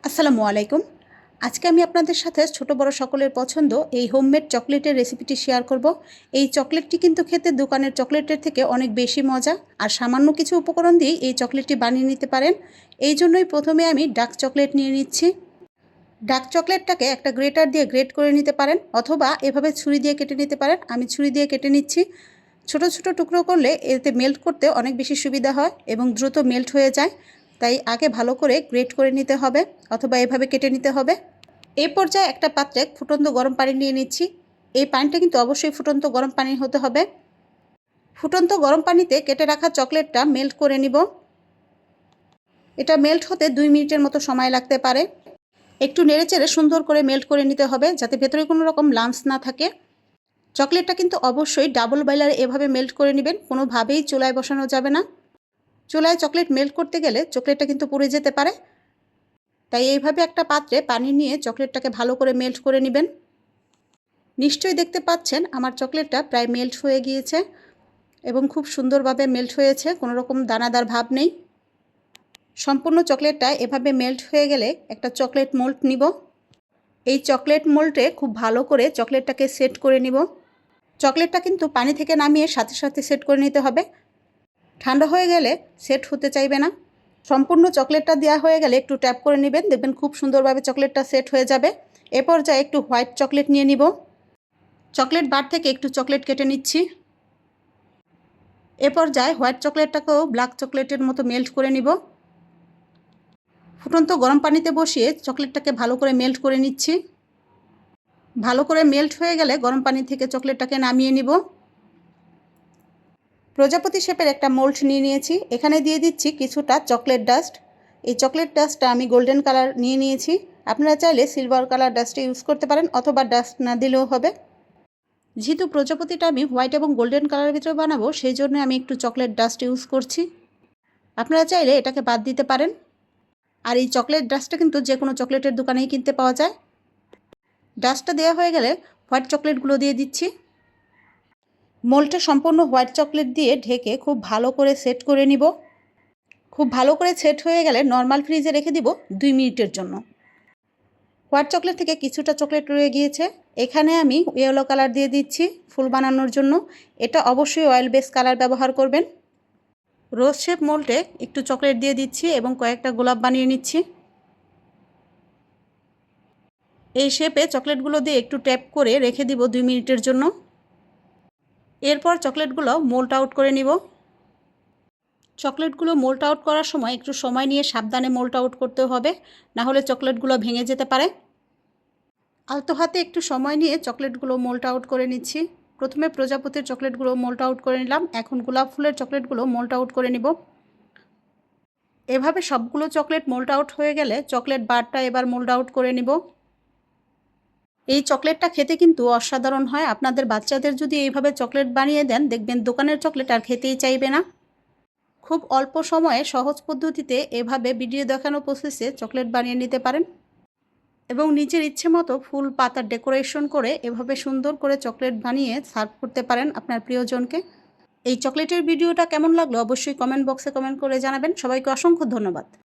আসসালামু আলাইকুম। আজকে আমি আপনাদের সাথে ছোট বড় সকলের পছন্দ এই হোমমেড চকলেটের রেসিপিটি শেয়ার করব। এই চকলেটটি কিন্তু খেতে দোকানের চকলেটের থেকে অনেক বেশি মজা, আর সামান্য কিছু উপকরণ দিয়ে এই চকলেটটি বানিয়ে নিতে পারেন। এই জন্যই প্রথমে আমি ডার্ক চকলেট নিয়ে নিচ্ছি। ডার্ক চকলেটটাকে একটা গ্রেটার দিয়ে গ্রেট করে নিতে পারেন, অথবা এভাবে ছুরি দিয়ে কেটে নিতে পারেন। আমি ছুরি দিয়ে কেটে নিচ্ছি। ছোট ছোট টুকরো করলে এতে মেল্ট করতে অনেক বেশি সুবিধা হয় এবং দ্রুত মেল্ট হয়ে যায়। তাই আগে ভালো করে গ্রেট করে নিতে হবে, অথবা এভাবে কেটে নিতে হবে। এই পর্যায়ে একটা পাত্রে ফুটন্ত গরম পানি নিয়ে নিচ্ছি। এই পানিটা কিন্তু অবশ্যই ফুটন্ত গরম পানি হতে হবে। ফুটন্ত গরম পানিতে কেটে রাখা চকলেটটা মেল্ট করে নিব। এটা মেল্ট হতে 2 মিনিটের মতো সময় লাগতে পারে। একটু নেড়েচেড়ে সুন্দর করে মেল্ট করে নিতে হবে, যাতে ভেতরে কোনো রকম লাম্পস না থাকে। চকলেটটা কিন্তু অবশ্যই ডাবল বয়লারে এভাবে মেল্ট করে নেবেন, কোনোভাবেই চুলায় বসানো যাবে না। চুলায় চকলেট মেল্ট করতে গেলে চকলেটটা কিন্তু পুড়ে যেতে পারে। তাই এইভাবে একটা পাত্রে পানি নিয়ে চকলেটটাকে ভালো করে মেল্ট করে নেবেন। নিশ্চয়ই দেখতে পাচ্ছেন আমার চকলেটটা প্রায় মেল্ট হয়ে গিয়েছে এবং খুব সুন্দরভাবে মেল্ট হয়েছে, কোনো রকম দানাদার ভাব নেই। সম্পূর্ণ চকলেটটা এভাবে মেল্ট হয়ে গেলে একটা চকলেট মোল্ড নিব। এই চকলেট মোল্ডে খুব ভালো করে চকলেটটাকে সেট করে নিব। চকলেটটা কিন্তু পানি থেকে নামিয়ে সাথে সাথে সেট করে নিতে হবে, ঠান্ডা হয়ে গেলে সেট হতে চাইবে না। সম্পূর্ণ চকলেটটা দেওয়া হয়ে গেলে একটু ট্যাপ করে নেবেন, দেখবেন খুব সুন্দরভাবে চকলেটটা সেট হয়ে যাবে। এ পর্যায়ে একটু হোয়াইট চকলেট নিয়ে নিব। চকলেট বার থেকে একটু চকলেট কেটে নিচ্ছি। এ পর্যায়ে হোয়াইট চকলেটটাকেও ব্ল্যাক চকলেটের মতো মেল্ট করে নিব। ফুটন্ত গরম পানিতে বসিয়ে চকলেটটাকে ভালো করে মেল্ট করে নিচ্ছি। ভালো করে মেল্ট হয়ে গেলে গরম পানি থেকে চকলেটটাকে নামিয়ে নিব। প্রজাপতি শেপের একটা মোল্ড নিয়ে নিয়েছি। এখানে দিয়ে দিচ্ছি কিছুটা চকলেট ডাস্ট। এই চকলেট ডাস্টটা আমি গোল্ডেন কালার নিয়ে নিয়েছি। আপনারা চাইলে সিলভার কালার ডাস্টে ইউজ করতে পারেন, অথবা ডাস্ট না দিলেও হবে। যেহেতু প্রজাপতিটা আমি হোয়াইট এবং গোল্ডেন কালারের ভিতরে বানাবো, সেই জন্য আমি একটু চকলেট ডাস্ট ইউজ করছি। আপনারা চাইলে এটাকে বাদ দিতে পারেন। আর এই চকলেট ডাস্টটা কিন্তু যে কোনো চকলেটের দোকানেই কিনতে পাওয়া যায়। ডাস্টটা দেওয়া হয়ে গেলে হোয়াইট চকলেটগুলো দিয়ে দিচ্ছি। মোল্ডটা সম্পূর্ণ হোয়াইট চকলেট দিয়ে ঢেকে খুব ভালো করে সেট করে নিব। খুব ভালো করে সেট হয়ে গেলে নর্মাল ফ্রিজে রেখে দিব 2 মিনিটের জন্য। হোয়াইট চকলেট থেকে কিছুটা চকলেট রয়ে গিয়েছে, এখানে আমি ইয়েলো কালার দিয়ে দিচ্ছি ফুল বানানোর জন্য। এটা অবশ্যই অয়েল বেস কালার ব্যবহার করবেন। রোজ শেপ মোল্ডে একটু চকলেট দিয়ে দিচ্ছি এবং কয়েকটা গোলাপ বানিয়ে নিচ্ছি। এই শেপে চকলেটগুলো দিয়ে একটু ট্যাপ করে রেখে দিব 2 মিনিটের জন্য। এরপর চকলেটগুলো মোল্ড আউট করে নিব। চকলেটগুলো মোল্ড আউট করার সময় একটু সময় নিয়ে সাবধানে মোল্ড আউট করতে হবে, না হলে চকলেটগুলো ভেঙে যেতে পারে। আলতো হাতে একটু সময় নিয়ে চকলেটগুলো মোল্ড আউট করে নিচ্ছি। প্রথমে প্রজাপতির চকলেটগুলো মোল্ড আউট করে নিলাম, এখন গোলাপ ফুলের চকলেটগুলো মোল্ড আউট করে নিব। এভাবে সবগুলো চকলেট মোল্ড আউট হয়ে গেলে চকলেট বারটা এবার মোল্ড আউট করে নিব। এই চকলেটটা খেতে কিন্তু অসাধারণ হয়। আপনাদের বাচ্চাদের যদি এইভাবে চকলেট বানিয়ে দেন, দেখবেন দোকানের চকলেট আর খেতেই চাইবে না। খুব অল্প সময়ে সহজ পদ্ধতিতে এভাবে ভিডিও দেখানো প্রসেসে চকলেট বানিয়ে নিতে পারেন এবং নিজের ইচ্ছে মতো ফুল পাতার ডেকোরেশন করে এভাবে সুন্দর করে চকলেট বানিয়ে সার্ভ করতে পারেন আপনার প্রিয়জনকে। এই চকলেটের ভিডিওটা কেমন লাগলো অবশ্যই কমেন্ট বক্সে কমেন্ট করে জানাবেন। সবাইকে অসংখ্য ধন্যবাদ।